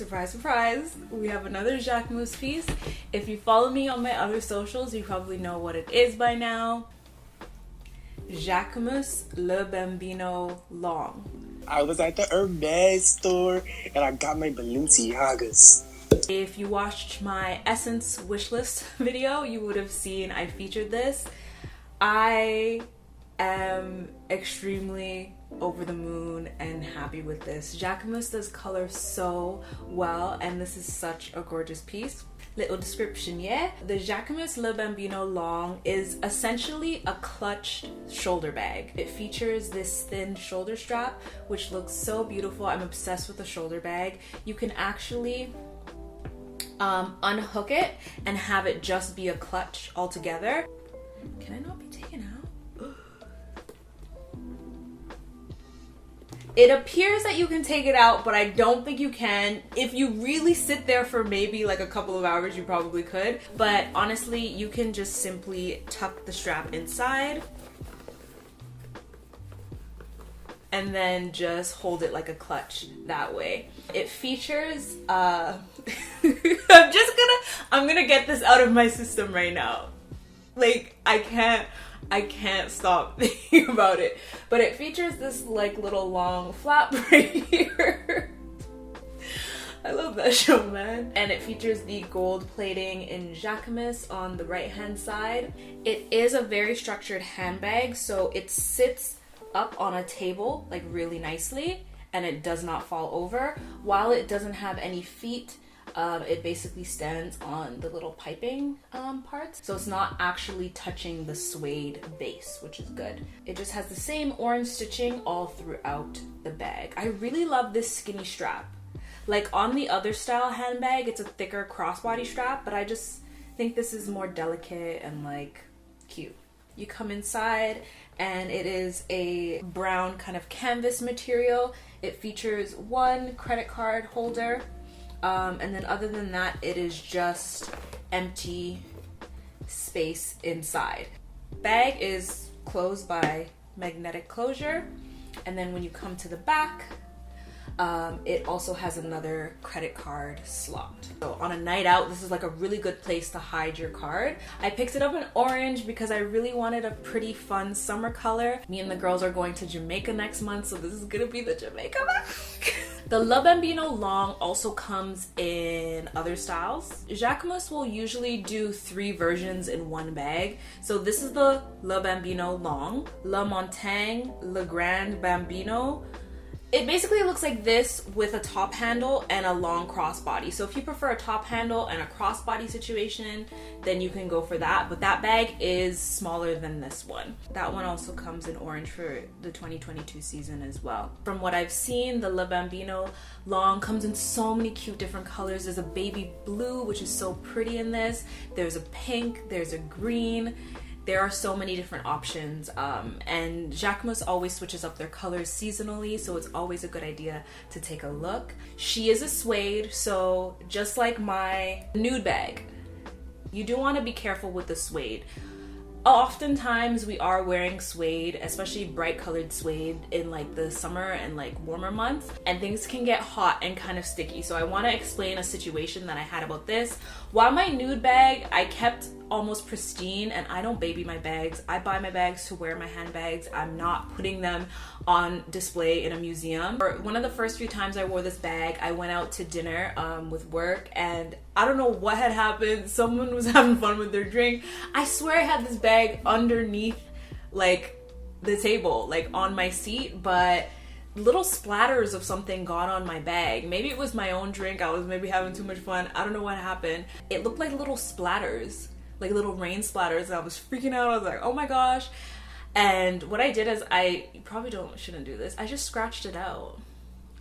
surprise, surprise, we have another Jacquemus piece. If you follow me on my other socials, you probably know what it is by now. Jacquemus Le Bambino Long. I was at the Hermes store and I got my Balenciagas. If you watched my Essence wishlist video, you would have seen I featured this. I am extremely over the moon and happy with this. Jacquemus does color so well, and this is such a gorgeous piece. Little description, yeah? The Jacquemus Le Bambino Long is essentially a clutched shoulder bag. It features this thin shoulder strap, which looks so beautiful. I'm obsessed with the shoulder bag. You can actually unhook it and have it just be a clutch altogether. Can I not be taken out? It appears that you can take it out, but I don't think you can. If you really sit there for maybe like a couple of hours, you probably could. But honestly, you can just simply tuck the strap inside and then just hold it like a clutch that way. It features, I'm gonna get this out of my system right now. Like, I can't stop thinking about it. But it features this like little long flap right here. I love that show, man. And it features the gold plating in Jacquemus on the right hand side. It is a very structured handbag, so it sits up on a table like really nicely and it does not fall over. While it doesn't have any feet, it basically stands on the little piping parts, so it's not actually touching the suede base, which is good. It just has the same orange stitching all throughout the bag. I really love this skinny strap. Like on the other style handbag, it's a thicker crossbody strap, but I just think this is more delicate and like cute. You come inside and it is a brown kind of canvas material. It features one credit card holder. And then other than that, it is just empty space inside. Bag is closed by magnetic closure. And then when you come to the back, it also has another credit card slot. So on a night out, this is like a really good place to hide your card. I picked it up in orange because I really wanted a pretty fun summer color. Me and the girls are going to Jamaica next month, so this is gonna be the Jamaica bag. The Le Bambino Long also comes in other styles. Jacquemus will usually do 3 versions in one bag. So this is the Le Bambino Long, Le Montagne, Le Grand Bambino. It basically looks like this with a top handle and a long crossbody. So if you prefer a top handle and a crossbody situation, then you can go for that. But that bag is smaller than this one. That one also comes in orange for the 2022 season as well. From what I've seen, the Le Bambino Long comes in so many cute different colors. There's a baby blue, which is so pretty in this. There's a pink, there's a green. There are so many different options, and Jacquemus always switches up their colors seasonally, so it's always a good idea to take a look. She is a suede, so just like my nude bag, you do want to be careful with the suede. Oftentimes we are wearing suede, especially bright colored suede in like the summer and like warmer months, and things can get hot and kind of sticky. So I want to explain a situation that I had about this. While my nude bag, I kept almost pristine, and I don't baby my bags. I buy my bags to wear my handbags. I'm not putting them on display in a museum. One of the first few times I wore this bag, I went out to dinner with work, and I don't know what had happened. Someone was having fun with their drink. I swear I had this bag underneath like the table, like on my seat, but little splatters of something got on my bag. Maybe it was my own drink. I was maybe having too much fun. I don't know what happened. It looked like little splatters, like little rain splatters, and I was freaking out. I was like, oh my gosh. And what I did is, you probably shouldn't do this. I just scratched it out.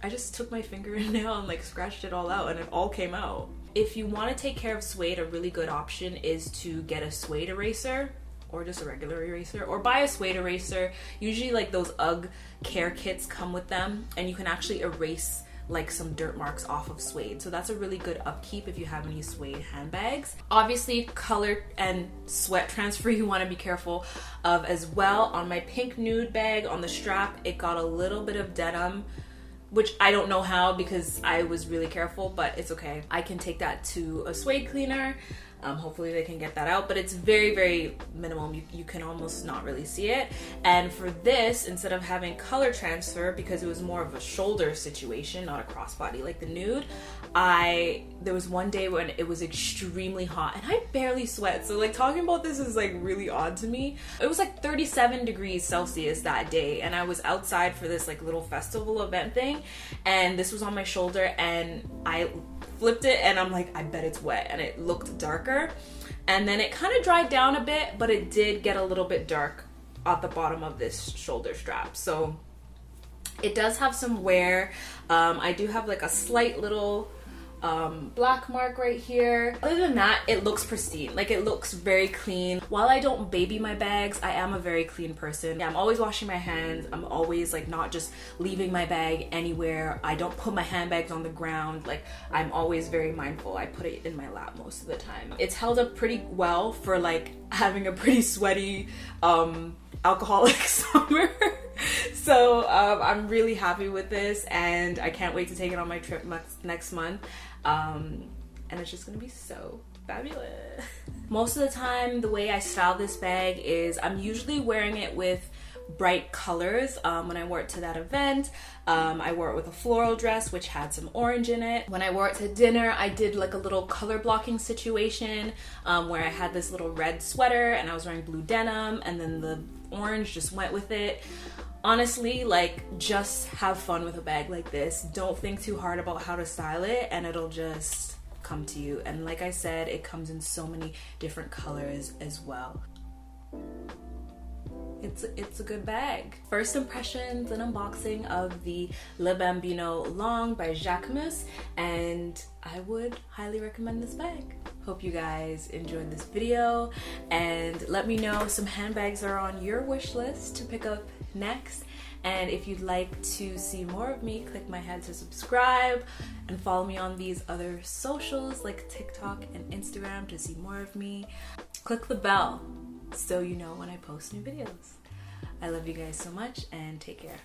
I just took my fingernail and like scratched it all out, and it all came out. If you want to take care of suede, a really good option is to get a suede eraser, or just a regular eraser, or buy a suede eraser. Usually like those UGG care kits come with them, and you can actually erase like some dirt marks off of suede. So that's a really good upkeep if you have any suede handbags. Obviously color and sweat transfer you want to be careful of as well. On my Pink Noeud bag, on the strap, it got a little bit of denim which I don't know how because I was really careful, but it's okay. I can take that to a suede cleaner. Hopefully they can get that out, but it's very, very minimum. You can almost not really see it. And for this, instead of having color transfer, because it was more of a shoulder situation, not a crossbody like the nude, there was one day when it was extremely hot and I barely sweat. So like talking about this is like really odd to me. It was like 37 degrees Celsius that day, and I was outside for this like little festival event thing, and this was on my shoulder, and I flipped it and I'm like, I bet it's wet, and it looked darker, and then it kind of dried down a bit, but it did get a little bit dark at the bottom of this shoulder strap. So it does have some wear. I do have like a slight little black mark right here. Other than that, it looks pristine. Like, it looks very clean. While I don't baby my bags, I am a very clean person. Yeah, I'm always washing my hands. I'm always like not just leaving my bag anywhere. I don't put my handbags on the ground. Like, I'm always very mindful. I put it in my lap most of the time. It's held up pretty well for like having a pretty sweaty alcoholic summer. So I'm really happy with this, and I can't wait to take it on my trip next month. And it's just gonna be so fabulous. Most of the time, the way I style this bag is I'm usually wearing it with bright colors. When I wore it to that event, I wore it with a floral dress which had some orange in it. When I wore it to dinner, I did like a little color blocking situation where I had this little red sweater and I was wearing blue denim, and then the orange just went with it. Honestly, like, just have fun with a bag like this. Don't think too hard about how to style it, and it'll just come to you. And like I said, it comes in so many different colors as well. It's a good bag. First impressions and unboxing of the Le Bambino Long by Jacquemus, and I would highly recommend this bag. Hope you guys enjoyed this video, and let me know some handbags are on your wish list to pick up next. And if you'd like to see more of me, click my head to subscribe and follow me on these other socials like TikTok and Instagram to see more of me. Click the bell so you know when I post new videos. I love you guys so much, and take care.